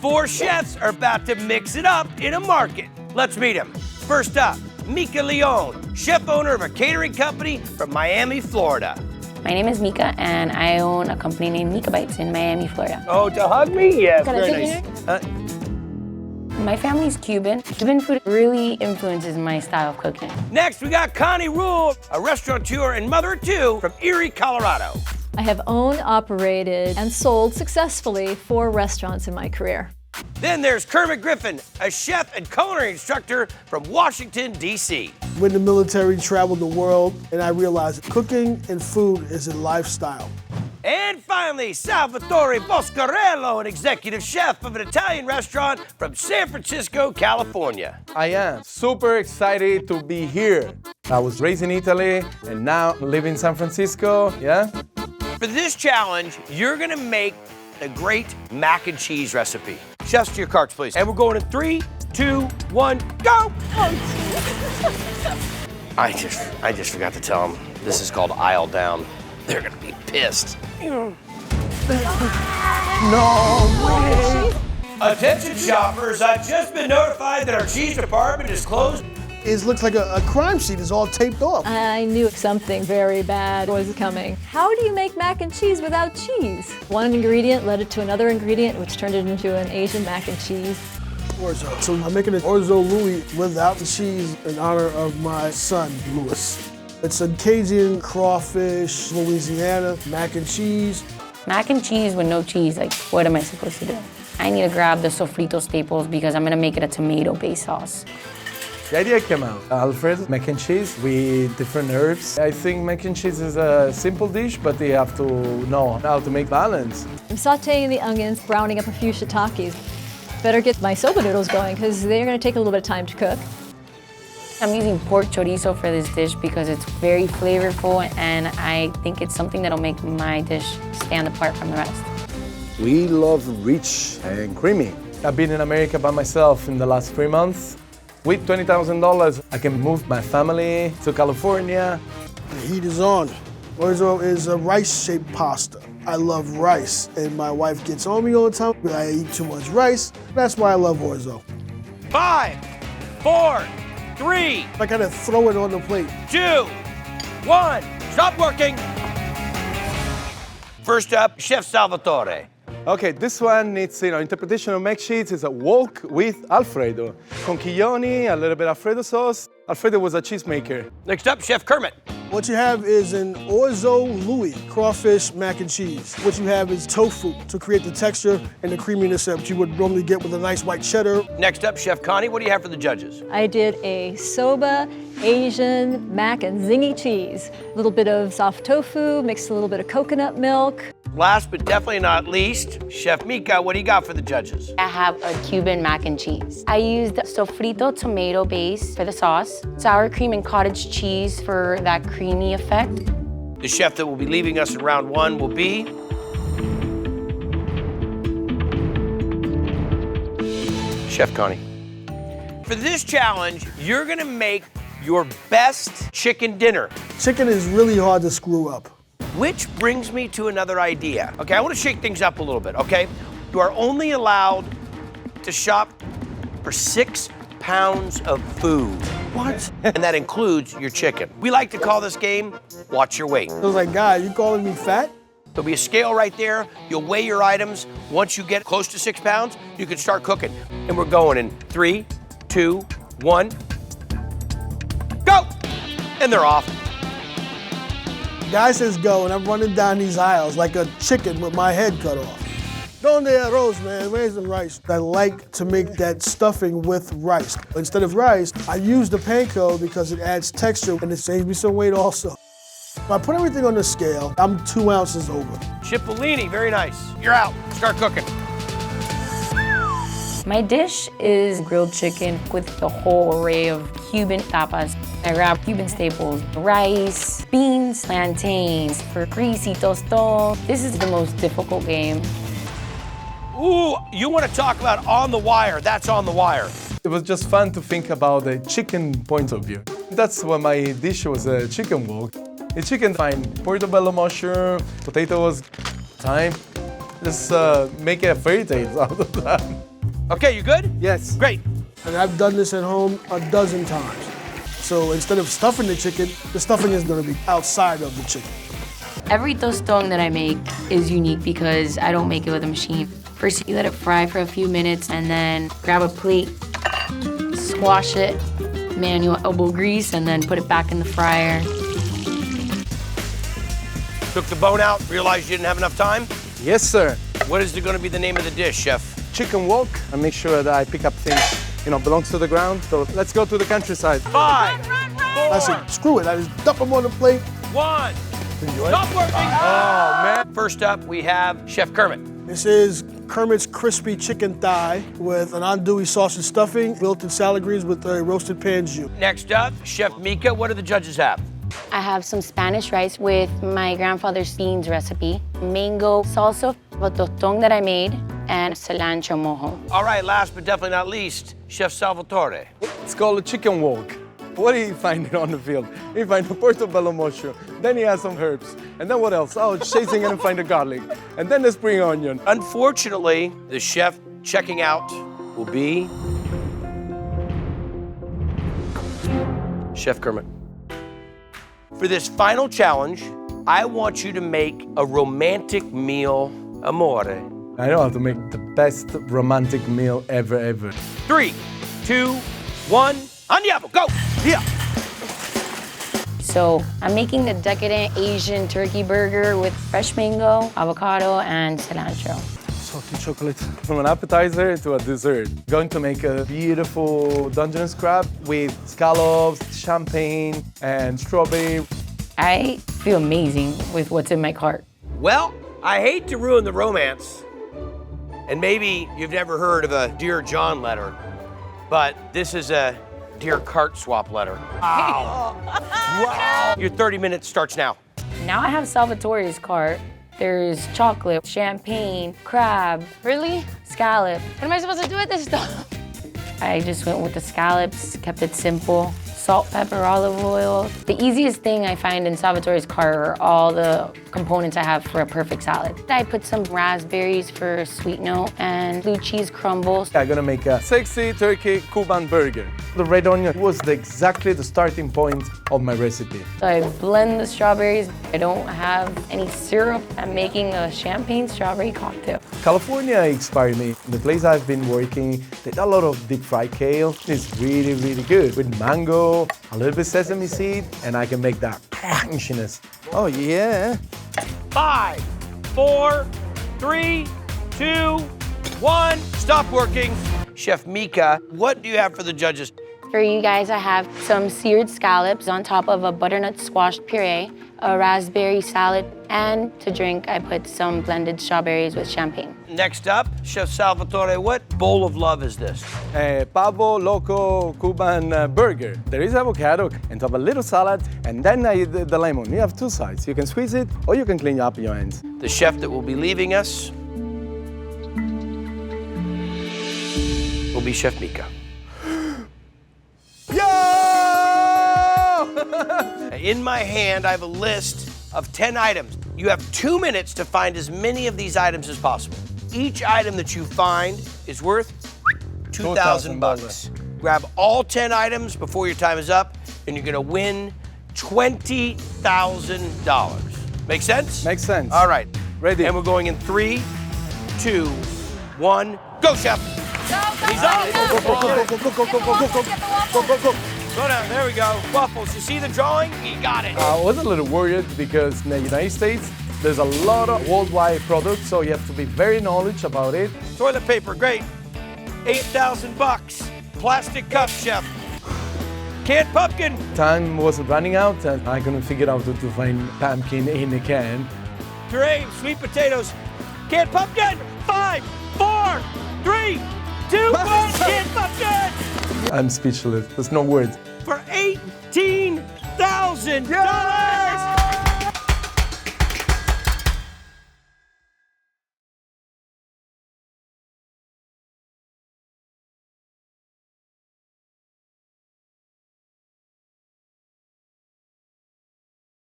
4 chefs are about to mix it up in a market. Let's meet them. First up, Mika Leone, chef owner of a catering company from Miami, Florida. My name is Mika, and I own a company named Mika Bites in Miami, Florida. Oh, to hug me? Yes, Can I very take nice. My family's Cuban. Cuban food really influences my style of cooking. Next, we got Connie Rule, a restaurateur and mother of 2 from Erie, Colorado. I have owned, operated, and sold successfully 4 restaurants in my career. Then there's Kermit Griffin, a chef and culinary instructor from Washington, D.C. When the military traveled the world, and I realized cooking and food is a lifestyle. And finally, Salvatore Boscarello, an executive chef of an Italian restaurant from San Francisco, California. I am super excited to be here. I was raised in Italy and now live in San Francisco, yeah? For this challenge, you're gonna make a great mac and cheese recipe. Chefs, to your carts, please. And we're going in 3, 2, 1, go! I just forgot to tell them this is called aisle down. They're gonna be pissed. No way! Attention shoppers, I've just been notified that our cheese department is closed. It looks like a crime scene. It's all taped off. I knew something very bad was coming. How do you make mac and cheese without cheese? One ingredient led it to another ingredient, which turned it into an Asian mac and cheese. Orzo. So I'm making an Orzo Louis without the cheese in honor of my son, Louis. It's a Cajun, crawfish, Louisiana, mac and cheese. Mac and cheese with no cheese, like, what am I supposed to do? I need to grab the sofrito staples because I'm gonna make it a tomato-based sauce. The idea came out. Alfredo mac and cheese with different herbs. I think mac and cheese is a simple dish, but you have to know how to make balance. I'm sauteing the onions, browning up a few shiitakes. Better get my soba noodles going because they're going to take a little bit of time to cook. I'm using pork chorizo for this dish because it's very flavorful and I think it's something that'll make my dish stand apart from the rest. We love rich and creamy. I've been in America by myself in the last 3 months. With $20,000, I can move my family to California. The heat is on. Orzo is a rice-shaped pasta. I love rice, and my wife gets on me all the time. I eat too much rice. That's why I love Orzo. 5, 4, 3, I gotta throw it on the plate. 2, 1, stop working. First up, Chef Salvatore. Okay, this one needs, interpretation of mac cheese is a wok with Alfredo. Conchiglioni, a little bit of Alfredo sauce. Alfredo was a cheesemaker. Next up, Chef Kermit. What you have is an Orzo Louis crawfish mac and cheese. What you have is tofu to create the texture and the creaminess that you would normally get with a nice white cheddar. Next up, Chef Connie, what do you have for the judges? I did a soba, Asian, mac and zingy cheese. A little bit of soft tofu, mixed a little bit of coconut milk. Last but definitely not least, Chef Mika, what do you got for the judges? I have a Cuban mac and cheese. I used sofrito tomato base for the sauce, sour cream and cottage cheese for that creamy effect. The chef that will be leaving us in round 1 will be Chef Connie. For this challenge, you're gonna make your best chicken dinner. Chicken is really hard to screw up. Which brings me to another idea. Okay, I want to shake things up a little bit, okay? You are only allowed to shop for 6 pounds of food. What? And that includes your chicken. We like to call this game, Watch Your Weight. I was like, God, you calling me fat? There'll be a scale right there. You'll weigh your items. Once you get close to 6 pounds, you can start cooking. And we're going in 3, 2, 1, go! And they're off. Guy says go, and I'm running down these aisles like a chicken with my head cut off. Donde arroz, man, where's the rice? I like to make that stuffing with rice. Instead of rice, I use the panko because it adds texture and it saves me some weight also. When I put everything on the scale, I'm 2 ounces over. Cipollini, very nice. You're out, start cooking. My dish is grilled chicken with the whole array of Cuban tapas. I grab Cuban staples, rice, beans, plantains, for greasy tostón. This is the most difficult game. Ooh, you want to talk about on the wire, that's on the wire. It was just fun to think about the chicken point of view. That's why my dish was a chicken wok. The chicken, fine, portobello mushroom, potatoes, thyme. Just make a fairy tale out of that. Okay, you good? Yes. Great. And I've done this at home a dozen times. So instead of stuffing the chicken, the stuffing is gonna be outside of the chicken. Every tostón that I make is unique because I don't make it with a machine. First, you let it fry for a few minutes and then grab a plate, squash it, manual elbow grease, and then put it back in the fryer. Took the bone out, realized you didn't have enough time? Yes, sir. What is going to be the name of the dish, chef? Chicken walk. I make sure that I pick up things, belongs to the ground. So let's go to the countryside. 5, 4, I said, screw it, I just dump them on the plate. 1. Stop working. Oh, man. First up, we have Chef Kermit. This is Kermit's crispy chicken thigh with an andouille sausage stuffing, wilted salad greens with a roasted pan jus. Next up, Chef Mika. What do the judges have? I have some Spanish rice with my grandfather's beans recipe, mango salsa, a tostón that I made, and cilantro mojo. All right, last but definitely not least, Chef Salvatore. It's called a chicken walk. What did he find on the field? He found a portobello mushroom. Then he has some herbs. And then what else? Oh, chasing it and find the garlic. And then the spring onion. Unfortunately, the chef checking out will be Chef Kermit. For this final challenge, I want you to make a romantic meal, amore. I know how to make the best romantic meal ever. 3, 2, 1, andiamo, go! Yeah. So I'm making the decadent Asian turkey burger with fresh mango, avocado, and cilantro. Salty chocolate. From an appetizer to a dessert. Going to make a beautiful Dungeness crab with scallops, champagne, and strawberry. I feel amazing with what's in my cart. Well, I hate to ruin the romance, and maybe you've never heard of a Dear John letter, but this is a Dear Cart Swap letter. Wow. Wow. Your 30 minutes starts now. Now I have Salvatore's cart. There's chocolate, champagne, crab. Really? Scallop. What am I supposed to do with this stuff? I just went with the scallops, kept it simple. Salt, pepper, olive oil. The easiest thing I find in Salvatore's cart are all the components I have for a perfect salad. I put some raspberries for a sweet note and blue cheese crumbles. I'm gonna make a sexy turkey Cuban burger. The red onion was exactly the starting point of my recipe. So I blend the strawberries. I don't have any syrup. I'm making a champagne strawberry cocktail. California inspired me. The place I've been working, they got a lot of deep fried kale. It's really, really good. With mango, a little bit sesame seed, and I can make that crunchiness. Oh yeah. 5, 4, 3, 2, 1, stop working. Chef Mika, what do you have for the judges? For you guys, I have some seared scallops on top of a butternut squash puree, a raspberry salad, and to drink, I put some blended strawberries with champagne. Next up, Chef Salvatore, what bowl of love is this? Pavo Loco Cuban burger. There is avocado and top a little salad, and then the lemon. You have two sides. You can squeeze it, or you can clean up your hands. The chef that will be leaving us will be Chef Mika. Yo! In my hand, I have a list of 10 items. You have 2 minutes to find as many of these items as possible. Each item that you find is worth $2,000. Grab all 10 items before your time is up, and you're gonna win $20,000. Make sense? Makes sense. All right. Ready. And we're going in 3, 2, 1, go, Chef. He's up. Go. Go down, there we go. Waffles, you see the drawing? You got it. I was a little worried because in the United States, there's a lot of worldwide products, so you have to be very knowledgeable about it. Toilet paper, great. $8,000. Plastic cup, Chef. Canned pumpkin. Time was running out, and I couldn't figure out how to find pumpkin in a can. Puree, sweet potatoes. Canned pumpkin. 5, 4, 3, 2, 1. Canned pumpkin. I'm speechless. There's no words. For $18,000.